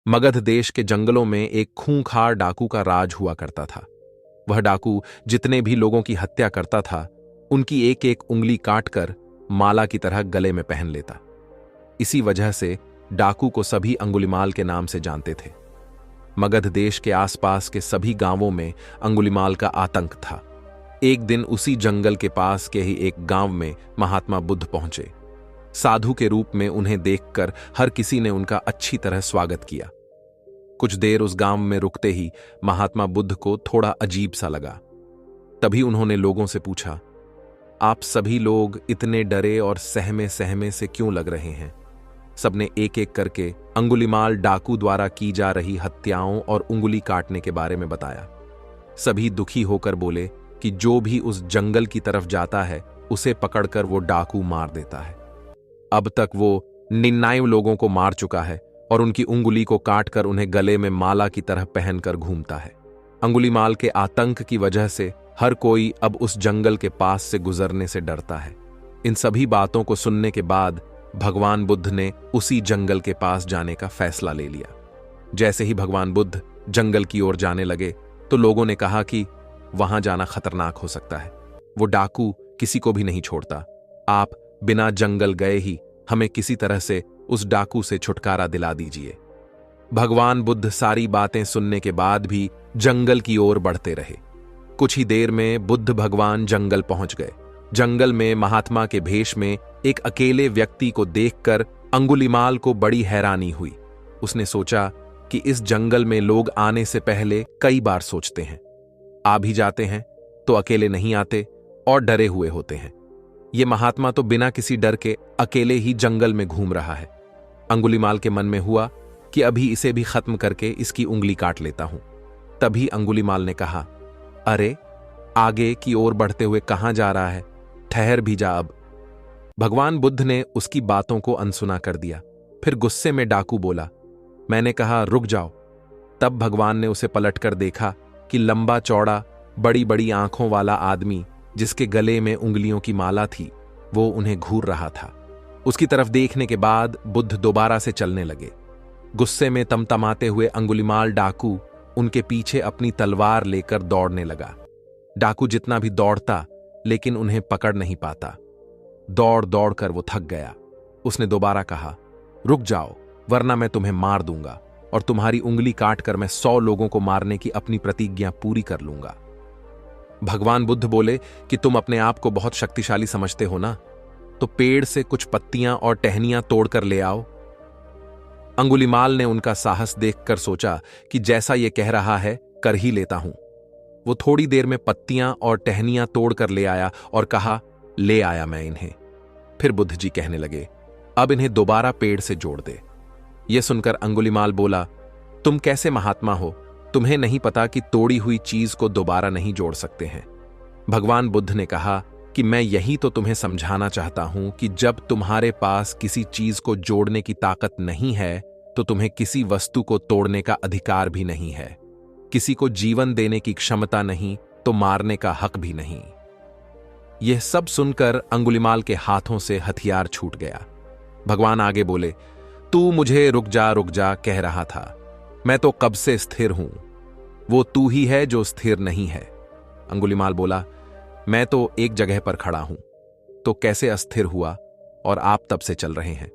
मगध देश के जंगलों में एक खूंखार डाकू का राज हुआ करता था। वह डाकू जितने भी लोगों की हत्या करता था, उनकी एक एक उंगली काटकर माला की तरह गले में पहन लेता। इसी वजह से डाकू को सभी अंगुलिमाल के नाम से जानते थे। मगध देश के आसपास के सभी गांवों में अंगुलिमाल का आतंक था। एक दिन उसी जंगल के पास के ही एक गांव में महात्मा बुद्ध पहुंचे। साधु के रूप में उन्हें देखकर हर किसी ने उनका अच्छी तरह स्वागत किया। कुछ देर उस गांव में रुकते ही महात्मा बुद्ध को थोड़ा अजीब सा लगा। तभी उन्होंने लोगों से पूछा, आप सभी लोग इतने डरे और सहमे सहमे से क्यों लग रहे हैं? सबने एक एक करके अंगुलिमाल डाकू द्वारा की जा रही हत्याओं और उंगली काटने के बारे में बताया। सभी दुखी होकर बोले कि जो भी उस जंगल की तरफ जाता है, उसे पकड़कर वो डाकू मार देता है। अब तक वो 99 लोगों को मार चुका है और उनकी उंगली को काटकर उन्हें गले में माला की तरह पहनकर घूमता है। अंगुलिमाल के आतंक की वजह से हर कोई अब उस जंगल के पास से गुजरने से डरता है। इन सभी बातों को सुनने के बाद भगवान बुद्ध ने उसी जंगल के पास जाने का फैसला ले लिया। जैसे ही भगवान बुद्ध जंगल की ओर जाने लगे तो लोगों ने कहा कि वहां जाना खतरनाक हो सकता है। वो डाकू किसी को भी नहीं छोड़ता। आप बिना जंगल गए ही हमें किसी तरह से उस डाकू से छुटकारा दिला दीजिए। भगवान बुद्ध सारी बातें सुनने के बाद भी जंगल की ओर बढ़ते रहे। कुछ ही देर में बुद्ध भगवान जंगल पहुंच गए। जंगल में महात्मा के भेष में एक अकेले व्यक्ति को देखकर अंगुलिमाल को बड़ी हैरानी हुई। उसने सोचा कि इस जंगल में लोग आने से पहले कई बार सोचते हैं, आ भी जाते हैं तो अकेले नहीं आते और डरे हुए होते हैं। ये महात्मा तो बिना किसी डर के अकेले ही जंगल में घूम रहा है। अंगुलिमाल के मन में हुआ कि अभी इसे भी खत्म करके इसकी उंगली काट लेता हूं। तभी अंगुलिमाल ने कहा, अरे आगे की ओर बढ़ते हुए कहां जा रहा है? ठहर भी जा अब। भगवान बुद्ध ने उसकी बातों को अनसुना कर दिया। फिर गुस्से में डाकू बोला, मैंने कहा रुक जाओ। तब भगवान ने उसे पलटकर देखा कि लंबा चौड़ा बड़ी बड़ी आंखों वाला आदमी जिसके गले में उंगलियों की माला थी, वो उन्हें घूर रहा था। उसकी तरफ देखने के बाद बुद्ध दोबारा से चलने लगे। गुस्से में तमतमाते हुए अंगुलिमाल डाकू उनके पीछे अपनी तलवार लेकर दौड़ने लगा। डाकू जितना भी दौड़ता लेकिन उन्हें पकड़ नहीं पाता। दौड़ दौड़ कर वो थक गया। उसने दोबारा कहा, रुक जाओ वरना मैं तुम्हें मार दूंगा और तुम्हारी उंगली काटकर मैं 100 लोगों को मारने की अपनी प्रतिज्ञा पूरी कर लूंगा। भगवान बुद्ध बोले कि तुम अपने आप को बहुत शक्तिशाली समझते हो ना, तो पेड़ से कुछ पत्तियां और टहनियां तोड़कर ले आओ। अंगुलिमाल ने उनका साहस देखकर सोचा कि जैसा ये कह रहा है कर ही लेता हूं। वो थोड़ी देर में पत्तियां और टहनियां तोड़कर ले आया और कहा, ले आया मैं इन्हें। फिर बुद्ध जी कहने लगे, अब इन्हें दोबारा पेड़ से जोड़ दे। यह सुनकर अंगुलिमाल बोला, तुम कैसे महात्मा हो? तुम्हें नहीं पता कि तोड़ी हुई चीज को दोबारा नहीं जोड़ सकते हैं। भगवान बुद्ध ने कहा कि मैं यही तो तुम्हें समझाना चाहता हूं कि जब तुम्हारे पास किसी चीज को जोड़ने की ताकत नहीं है तो तुम्हें किसी वस्तु को तोड़ने का अधिकार भी नहीं है। किसी को जीवन देने की क्षमता नहीं तो मारने का हक भी नहीं। यह सब सुनकर अंगुलिमाल के हाथों से हथियार छूट गया। भगवान आगे बोले, तू मुझे रुक जा कह रहा था। मैं तो कब से स्थिर हूं। वो तू ही है जो स्थिर नहीं है। अंगुलिमाल बोला, मैं तो एक जगह पर खड़ा हूं, तो कैसे अस्थिर हुआ और आप तब से चल रहे हैं?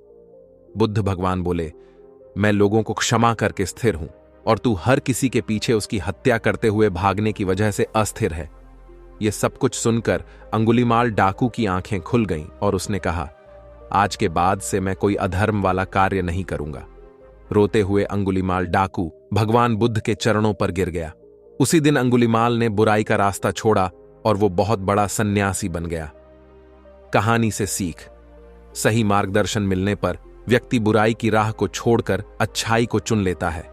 बुद्ध भगवान बोले, मैं लोगों को क्षमा करके स्थिर हूं और तू हर किसी के पीछे उसकी हत्या करते हुए भागने की वजह से अस्थिर है। यह सब कुछ सुनकर अंगुलिमाल डाकू की आंखें खुल गईं और उसने कहा, आज के बाद से मैं कोई अधर्म वाला कार्य नहीं करूंगा। रोते हुए अंगुलिमाल डाकू भगवान बुद्ध के चरणों पर गिर गया। उसी दिन अंगुलिमाल ने बुराई का रास्ता छोड़ा और वो बहुत बड़ा सन्यासी बन गया। कहानी से सीख, सही मार्गदर्शन मिलने पर व्यक्ति बुराई की राह को छोड़कर अच्छाई को चुन लेता है।